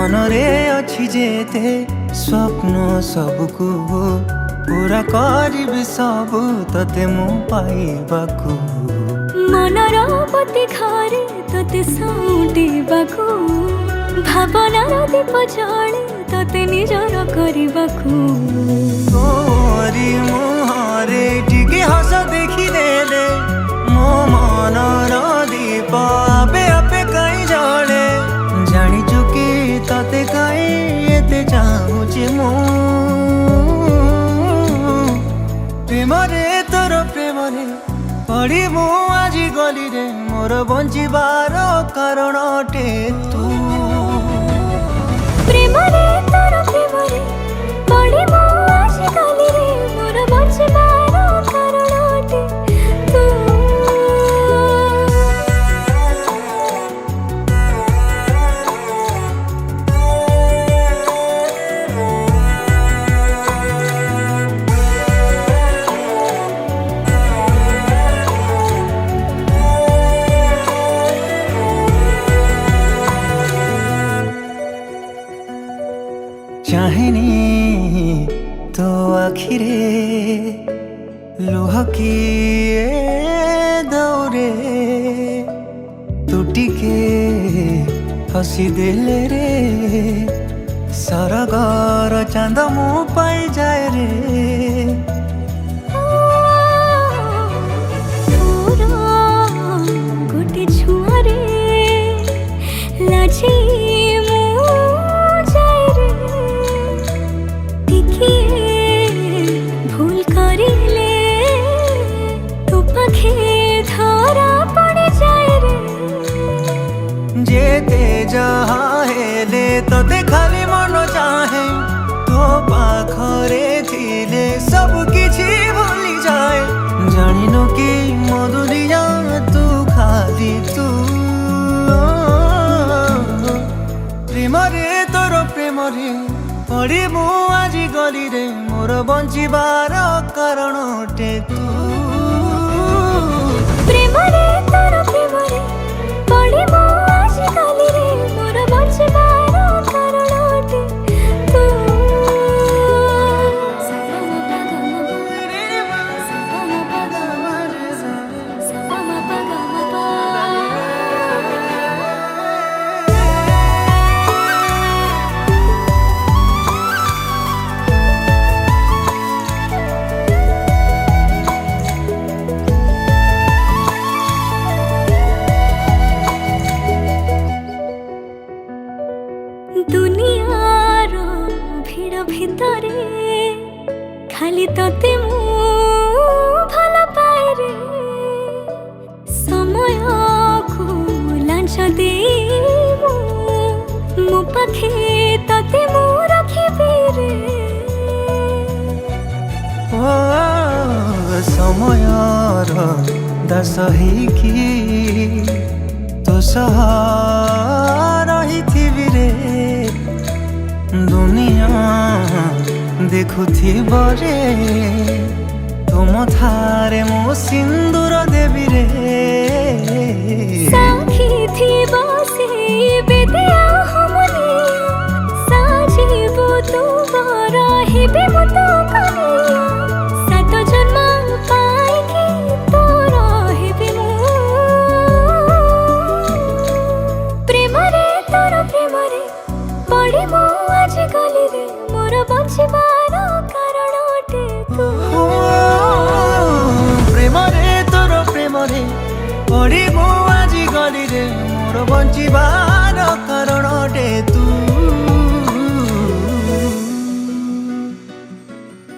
मनरे अछि जेते स्वप्न सबको पूरा करिबि सबु तते मु पाइबाकु मनर पति घरे तते साउंटिबाकु भावनार दीप जळे तते निजर करिबाकु तोरी मुहरे टिके हस देखिदेले मो मनर दीप आपे आपे काई जळे जानिचु कि तते काई एते चाहुछि मु प्रेमरे तोर प्रेमरे पड़ी मु आज गली रे मोर बंचिबार कारण अटे तू प्रेमरे तोर प्रेमरे पड़ी मु आज गली रे मोर बंचिबार कारण अटे तू चाहेनी तो आखिरे लुह किए दौरे तू टिके हसी देले रे सरगर चांद मु पाई जाए रे गोटे छुआरे लाजी भूल करिले तू पाखे धरा पड़ जाए रे जेते जहाँ हेले तो खाली मन चाहे तो पाखरे थिले सब किछि भूली जाए जानिनु कि मधुरिया तू खाली तू प्रेमरे तोर प्रेमरे पड़ी मु आज गली रे मोर बंचिबार कारण अटे तू प्रेमरे तोर प्रेमरे पड़ी मु आज गली रे मोर बंचिबार कारण अटे तू दुनियार भीड़ भितरे खाली तते मु भल पाए रे समय को लांच दे मो पाखे तते मु रखिबे रे ओ समयर दास हेकी तो सहारा ही थिबि रे दुनिया देखुथिब रे तुम थारे मो सिंदूर देवी रे साखी थिब से बेदिया हमनी साजीबो तू रहिबे मो तो कनिया सात जन्म पाइकी तो रहिबे मो प्रेमरे तोर प्रेमरे पड़ी मु आज गली रे मोर बंचिबार कारण अटे तू प्रेमरे तोर प्रेमरे पड़ी मु आज गली रे मोर बंचिबार कारण अटे तू।